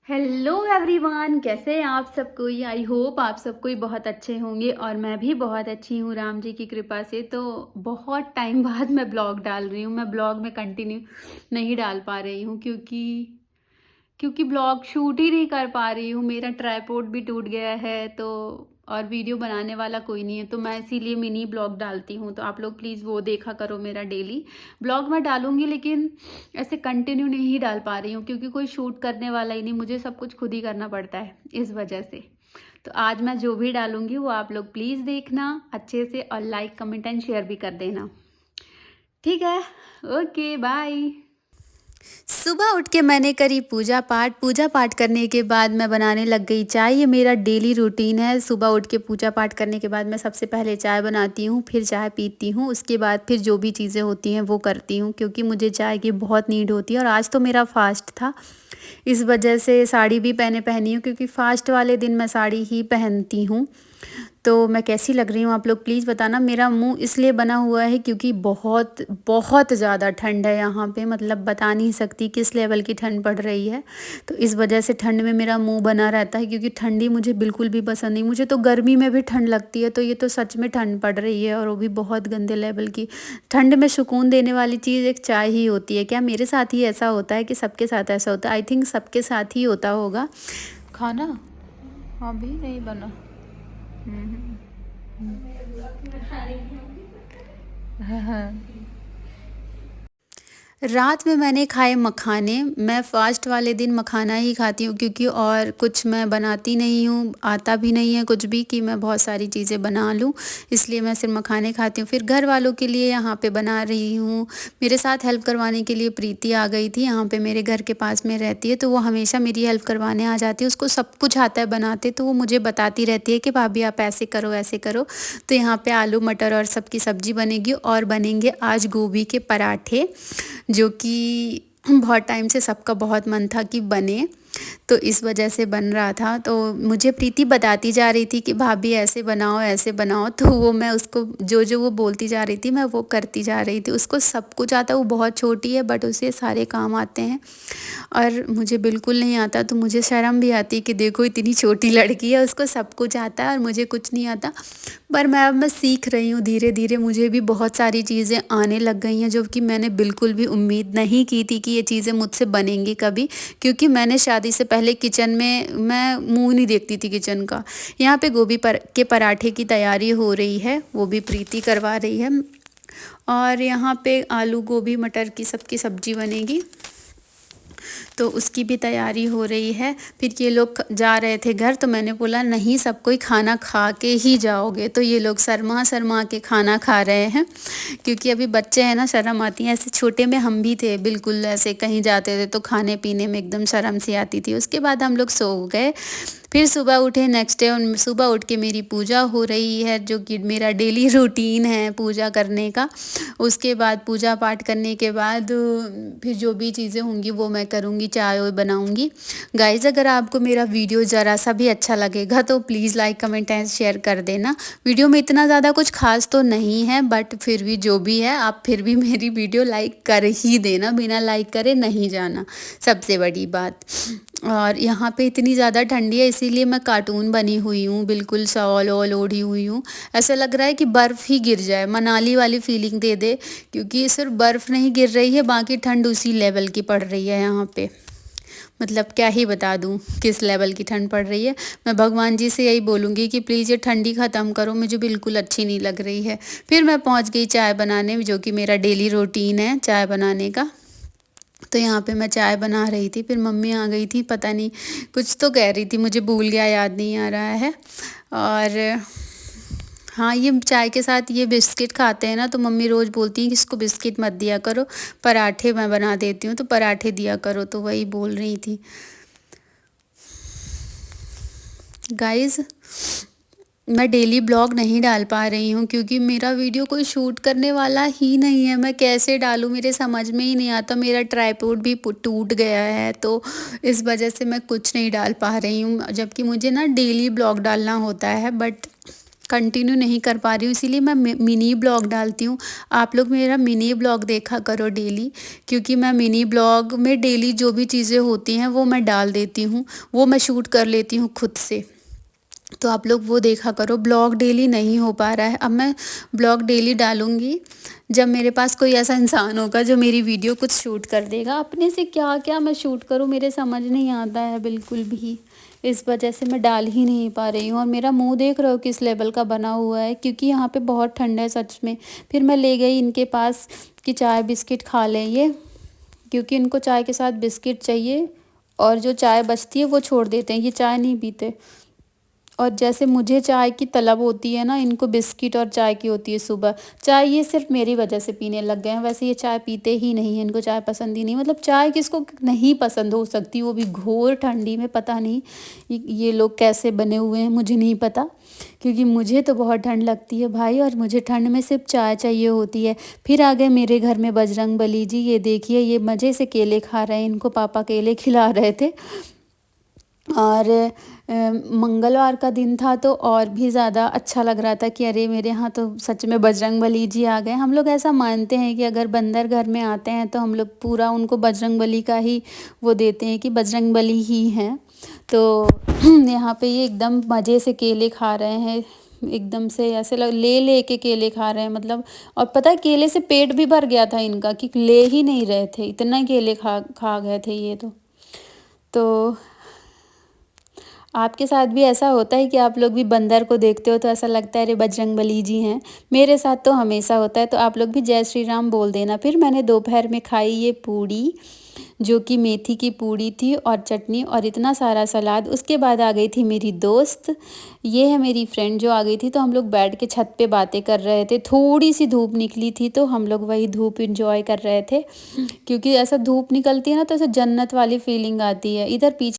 Hello everyone, कैसे हैं आप सब कोई। आई होप आप सब कोई बहुत अच्छे होंगे और मैं भी बहुत अच्छी हूँ राम जी की कृपा से। तो बहुत टाइम बाद मैं ब्लॉग डाल रही हूँ। मैं ब्लॉग में कंटिन्यू नहीं डाल पा रही हूँ क्योंकि क्योंकि ब्लॉग शूट ही नहीं कर पा रही हूँ। मेरा ट्राइपॉड भी टूट गया है तो और वीडियो बनाने वाला कोई नहीं है, तो मैं इसीलिए मिनी ब्लॉग डालती हूँ। तो आप लोग प्लीज़ वो देखा करो। मेरा डेली ब्लॉग मैं डालूंगी लेकिन ऐसे कंटिन्यू नहीं डाल पा रही हूँ क्योंकि कोई शूट करने वाला ही नहीं। मुझे सब कुछ खुद ही करना पड़ता है इस वजह से। तो आज मैं जो भी डालूंगी वो आप लोग प्लीज़ देखना अच्छे से और लाइक कमेंट एंड शेयर भी कर देना। ठीक है, ओके बाय। सुबह उठ के मैंने करी पूजा पाठ करने के बाद मैं बनाने लग गई चाय। ये मेरा डेली रूटीन है। सुबह उठ के पूजा पाठ करने के बाद मैं सबसे पहले चाय बनाती हूँ, फिर चाय पीती हूँ। उसके बाद फिर जो भी चीज़ें होती हैं वो करती हूँ क्योंकि मुझे चाय की बहुत नीड होती है। और आज तो मेरा फास्ट था, इस वजह से साड़ी भी पहनी हूँ क्योंकि फास्ट वाले दिन मैं साड़ी ही पहनती हूँ। तो मैं कैसी लग रही हूँ आप लोग प्लीज़ बताना। मेरा मुंह इसलिए बना हुआ है क्योंकि बहुत बहुत ज़्यादा ठंड है यहाँ पे, मतलब बता नहीं सकती किस लेवल की ठंड पड़ रही है। तो इस वजह से ठंड में मेरा मुंह बना रहता है क्योंकि ठंडी मुझे बिल्कुल भी पसंद नहीं। मुझे तो गर्मी में भी ठंड लगती है, तो ये तो सच में ठंड पड़ रही है और वो भी बहुत गंदे लेवल की। ठंड में सुकून देने वाली चीज़ एक चाय ही होती है। क्या मेरे साथ ही ऐसा होता है कि सबके साथ ऐसा होता है? आई थिंक सबके साथ ही होता होगा। खाना अभी नहीं बना। हम्म। हाँ। रात में मैंने खाए मखाने। मैं फास्ट वाले दिन मखाना ही खाती हूँ क्योंकि और कुछ मैं बनाती नहीं हूँ, आता भी नहीं है कुछ भी कि मैं बहुत सारी चीज़ें बना लूँ, इसलिए मैं सिर्फ मखाने खाती हूँ। फिर घर वालों के लिए यहाँ पे बना रही हूँ। मेरे साथ हेल्प करवाने के लिए प्रीति आ गई थी, यहाँ पे मेरे घर के पास में रहती है, तो वो हमेशा मेरी हेल्प करवाने आ जाती है। उसको सब कुछ आता है बनाते, तो वो मुझे बताती रहती है कि भाभी आप ऐसे करो ऐसे करो। तो यहाँ पे आलू मटर और सबकी सब्जी बनेगी और बनेंगे आज गोभी के पराठे, जो कि बहुत टाइम से सबका बहुत मन था कि बने, तो इस वजह से बन रहा था। तो मुझे प्रीति बताती जा रही थी कि भाभी ऐसे बनाओ ऐसे बनाओ, तो वो मैं उसको जो जो वो बोलती जा रही थी मैं वो करती जा रही थी। उसको सब कुछ आता, वो बहुत छोटी है बट उसे सारे काम आते हैं और मुझे बिल्कुल नहीं आता। तो मुझे शर्म भी आती कि देखो इतनी छोटी लड़की है, उसको सब कुछ आता है और मुझे कुछ नहीं आता। पर मैं सीख रही हूँ धीरे धीरे। मुझे भी बहुत सारी चीज़ें आने लग गई हैं जो कि मैंने बिल्कुल भी उम्मीद नहीं की थी कि ये चीज़ें मुझसे बनेंगी कभी, क्योंकि मैंने शादी से पहले किचन में मैं मुंह नहीं देखती थी किचन का। यहाँ पे गोभी के पराठे की तैयारी हो रही है, वो भी प्रीति करवा रही है। और यहाँ पे आलू गोभी मटर की सबकी सब्जी बनेगी, तो उसकी भी तैयारी हो रही है। फिर ये लोग जा रहे थे घर, तो मैंने बोला नहीं सब कोई खाना खा के ही जाओगे, तो ये लोग शर्मा शर्मा के खाना खा रहे हैं क्योंकि अभी बच्चे हैं ना, शर्म आती है। ऐसे छोटे में हम भी थे बिल्कुल, ऐसे कहीं जाते थे तो खाने पीने में एकदम शर्म सी आती थी। उसके बाद हम लोग सो गए। फिर सुबह उठे नेक्स्ट डे, और सुबह उठ के मेरी पूजा हो रही है जो कि मेरा डेली रूटीन है पूजा करने का। उसके बाद पूजा पाठ करने के बाद फिर जो भी चीज़ें होंगी वो मैं करूँगी, चाय वाय बनाऊँगी। गाइज़ अगर आपको मेरा वीडियो ज़रा सा भी अच्छा लगेगा तो please like comment and share कर देना। वीडियो में इतना ज़्यादा कुछ खास तो नहीं है बट फिर भी जो भी है आप फिर भी मेरी वीडियो लाइक कर ही देना, बिना लाइक करे नहीं जाना, सबसे बड़ी बात। और यहाँ पे इतनी ज़्यादा ठंडी है इसीलिए मैं कार्टून बनी हुई हूँ, बिल्कुल शॉल वॉल ओढ़ी हुई हूँ। ऐसा लग रहा है कि बर्फ़ ही गिर जाए, मनाली वाली फीलिंग दे दे, क्योंकि सिर्फ बर्फ़ नहीं गिर रही है, बाकी ठंड उसी लेवल की पड़ रही है यहाँ पे। मतलब क्या ही बता दूँ किस लेवल की ठंड पड़ रही है। मैं भगवान जी से यही बोलूँगी कि प्लीज़ ये ठंडी ख़त्म करो, मुझे बिल्कुल अच्छी नहीं लग रही है। फिर मैं पहुँच गई चाय बनाने, जो कि मेरा डेली रूटीन है चाय बनाने का। तो यहाँ पे मैं चाय बना रही थी, फिर मम्मी आ गई थी, पता नहीं कुछ तो कह रही थी, मुझे भूल गया, याद नहीं आ रहा है। और हाँ, ये चाय के साथ ये बिस्किट खाते हैं ना, तो मम्मी रोज़ बोलती हैं कि इसको बिस्किट मत दिया करो, पराठे मैं बना देती हूँ तो पराठे दिया करो, तो वही बोल रही थी। गाइज़ मैं डेली ब्लॉग नहीं डाल पा रही हूँ क्योंकि मेरा वीडियो कोई शूट करने वाला ही नहीं है। मैं कैसे डालूँ मेरे समझ में ही नहीं आता। मेरा ट्राइपॉड भी टूट गया है, तो इस वजह से मैं कुछ नहीं डाल पा रही हूँ, जबकि मुझे ना डेली ब्लॉग डालना होता है। बट कंटिन्यू नहीं कर पा रही हूँ, इसीलिए मैं मिनी ब्लॉग डालती हूँ। आप लोग मेरा मिनी ब्लॉग देखा करो डेली, क्योंकि मैं मिनी ब्लॉग में डेली जो भी चीज़ें होती हैं वो मैं डाल देती हूँ, वो मैं शूट कर लेती हूँ खुद से। तो आप लोग वो देखा करो। ब्लॉग डेली नहीं हो पा रहा है, अब मैं ब्लॉग डेली डालूँगी जब मेरे पास कोई ऐसा इंसान होगा जो मेरी वीडियो कुछ शूट कर देगा। अपने से क्या-क्या मैं शूट करूँ, मेरे समझ नहीं आता है बिल्कुल भी। इस वजह से मैं डाल ही नहीं पा रही हूँ, और मेरा मुँह देख रहे हो किस लेवल का बना हुआ है, क्योंकि यहाँ पे बहुत ठंड है सच में। फिर मैं ले गई इनके पास कि चाय बिस्किट खा लें ये, क्योंकि इनको चाय के साथ बिस्किट चाहिए, और जो चाय बचती है वो छोड़ देते हैं, ये चाय नहीं पीते। और जैसे मुझे चाय की तलब होती है ना, इनको बिस्किट और चाय की होती है सुबह। चाय ये सिर्फ़ मेरी वजह से पीने लग गए हैं, वैसे ये चाय पीते ही नहीं हैं, इनको चाय पसंद ही नहीं। मतलब चाय किसको नहीं पसंद हो सकती, वो भी घोर ठंडी में। पता नहीं ये लोग कैसे बने हुए हैं, मुझे नहीं पता, क्योंकि मुझे तो बहुत ठंड लगती है भाई, और मुझे ठंड में सिर्फ़ चाय चाहिए होती है। फिर आ गए मेरे घर में बजरंगबली जी, ये देखिए ये मज़े से केले खा रहे हैं, इनको पापा केले खिला रहे थे। और मंगलवार का दिन था तो और भी ज़्यादा अच्छा लग रहा था कि अरे मेरे यहाँ तो सच में बजरंगबली जी आ गए। हम लोग ऐसा मानते हैं कि अगर बंदर घर में आते हैं तो हम लोग पूरा उनको बजरंगबली का ही वो देते हैं कि बजरंगबली ही हैं। तो यहाँ पे ये एकदम मज़े से केले खा रहे हैं, एकदम से ऐसे ले के केले खा रहे हैं, मतलब। और पता है केले से पेट भी भर गया था इनका, कि ले ही नहीं रहे थे, इतना केले खा खा गए थे ये तो आपके साथ भी ऐसा होता है कि आप लोग भी बंदर को देखते हो तो ऐसा लगता है अरे बजरंगबली जी हैं? मेरे साथ तो हमेशा होता है, तो आप लोग भी जय श्री राम बोल देना। फिर मैंने दोपहर में खाई ये पूड़ी, जो कि मेथी की पूड़ी थी, और चटनी, और इतना सारा सलाद। उसके बाद आ गई थी मेरी दोस्त, ये है मेरी फ्रेंड जो आ गई थी, तो हम लोग बैठ के छत पे बातें कर रहे थे। थोड़ी-सी धूप निकली थी तो हम लोग वही धूप एन्जॉय कर रहे थे, क्योंकि ऐसा धूप निकलती है ना तो ऐसे जन्नत वाली फीलिंग आती है। इधर पीछे